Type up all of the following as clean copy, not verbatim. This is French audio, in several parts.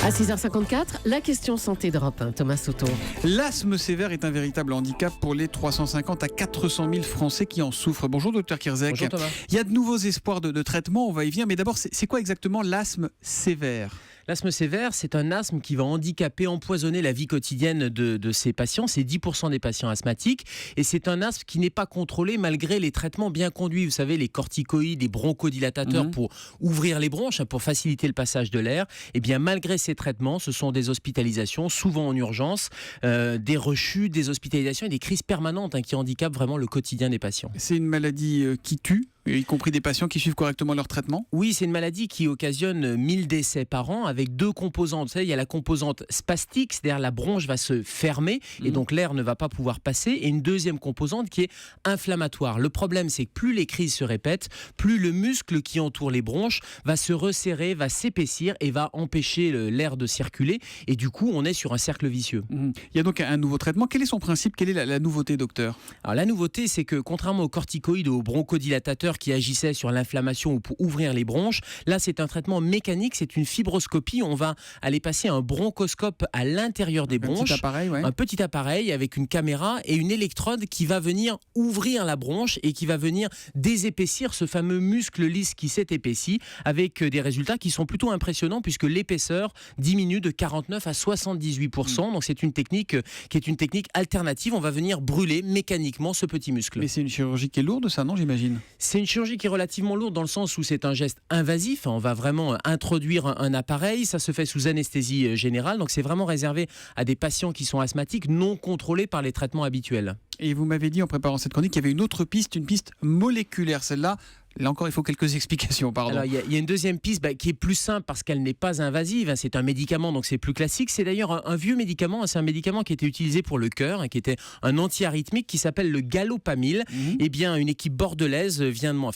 À 6h54, la question santé d'Europe 1, Thomas Soto. L'asthme sévère est un véritable handicap pour les 350 à 400 000 Français qui en souffrent. Bonjour Dr Kirzek. Bonjour Thomas. Il y a de nouveaux espoirs de traitement, on va y venir, mais d'abord c'est quoi exactement l'asthme sévère ? L'asthme sévère, c'est un asthme qui va handicaper, empoisonner la vie quotidienne de ces patients. C'est 10% des patients asthmatiques. Et c'est un asthme qui n'est pas contrôlé malgré les traitements bien conduits. Vous savez, les corticoïdes, les bronchodilatateurs pour ouvrir les bronches, pour faciliter le passage de l'air. Et bien, malgré ces traitements, ce sont des hospitalisations, souvent en urgence, des rechutes, des hospitalisations et des crises permanentes qui handicapent vraiment le quotidien des patients. C'est une maladie qui tue ? Y compris des patients qui suivent correctement leur traitement ? Oui, c'est une maladie qui occasionne 1000 décès par an avec deux composantes. Vous savez, il y a la composante spastique, c'est-à-dire la bronche va se fermer et donc l'air ne va pas pouvoir passer. Et une deuxième composante qui est inflammatoire. Le problème, c'est que plus les crises se répètent, plus le muscle qui entoure les bronches va se resserrer, va s'épaissir et va empêcher l'air de circuler. Et du coup, on est sur un cercle vicieux. Il y a donc un nouveau traitement. Quel est son principe ? Quelle est la nouveauté, docteur ? Alors la nouveauté, c'est que contrairement aux corticoïdes ou aux bronchodilatateurs qui agissaient sur l'inflammation ou pour ouvrir les bronches, là c'est un traitement mécanique, c'est une fibroscopie. On va aller passer un bronchoscope à l'intérieur des bronches, un petit appareil avec une caméra et une électrode qui va venir ouvrir la bronche et qui va venir désépaissir ce fameux muscle lisse qui s'est épaissi, avec des résultats qui sont plutôt impressionnants puisque l'épaisseur diminue de 49 à 78%. Donc c'est une technique qui est une technique alternative. On va venir brûler mécaniquement ce petit muscle. Mais c'est une chirurgie qui est lourde, ça, non, j'imagine ? C'est une chirurgie qui est relativement lourde dans le sens où c'est un geste invasif. On va vraiment introduire un appareil. Ça se fait sous anesthésie générale. Donc c'est vraiment réservé à des patients qui sont asthmatiques non contrôlés par les traitements habituels. Et vous m'avez dit en préparant cette chronique qu'il y avait une autre piste, une piste moléculaire. Celle-là, là encore, il faut quelques explications, pardon. Alors, il y a une deuxième piste qui est plus simple parce qu'elle n'est pas invasive. C'est un médicament, donc c'est plus classique. C'est d'ailleurs un vieux médicament. C'est un médicament qui était utilisé pour le cœur, qui était un antiarythmique qui s'appelle le galopamil. Eh bien, une équipe bordelaise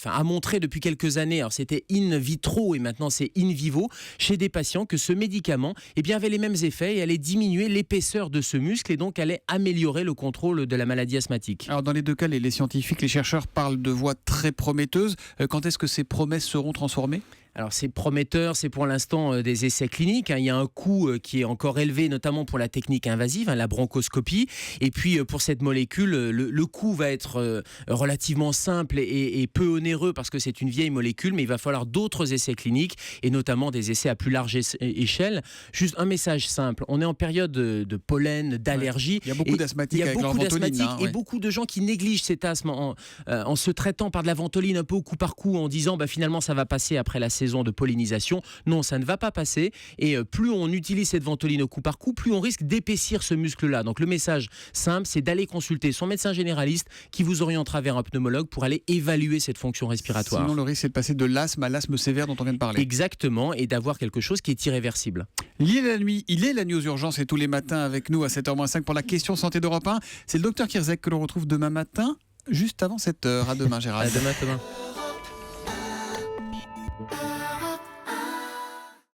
a montré depuis quelques années, alors c'était in vitro et maintenant c'est in vivo, chez des patients que ce médicament avait les mêmes effets et allait diminuer l'épaisseur de ce muscle et donc allait améliorer le contrôle de la maladie asthmatique. Alors, dans les deux cas, les scientifiques, les chercheurs parlent de voies très prometteuses. Quand est-ce que ces promesses seront transformées ? Alors c'est prometteur, c'est pour l'instant des essais cliniques. Il y a un coût qui est encore élevé, notamment pour la technique invasive, la bronchoscopie. Et puis pour cette molécule, le coût va être relativement simple et peu onéreux parce que c'est une vieille molécule, mais il va falloir d'autres essais cliniques et notamment des essais à plus large échelle. Juste un message simple, on est en période de pollen, d'allergie. Il y a beaucoup d'asthmatiques avec leur ventoline. Et beaucoup de gens qui négligent cet asthme en se traitant par de la ventoline un peu au coup par coup, en disant finalement ça va passer après la saison de pollinisation. Non, ça ne va pas passer et plus on utilise cette ventoline au coup par coup, plus on risque d'épaissir ce muscle-là. Donc le message simple, c'est d'aller consulter son médecin généraliste qui vous orientera vers un pneumologue pour aller évaluer cette fonction respiratoire. Sinon le risque c'est de passer de l'asthme à l'asthme sévère dont on vient de parler. Exactement, et d'avoir quelque chose qui est irréversible. Il est la nuit aux urgences et tous les matins avec nous à 7h-5 pour la question santé d'Europe 1. C'est le docteur Kirzek que l'on retrouve demain matin, juste avant 7h. À demain Gérald. À demain Thomas.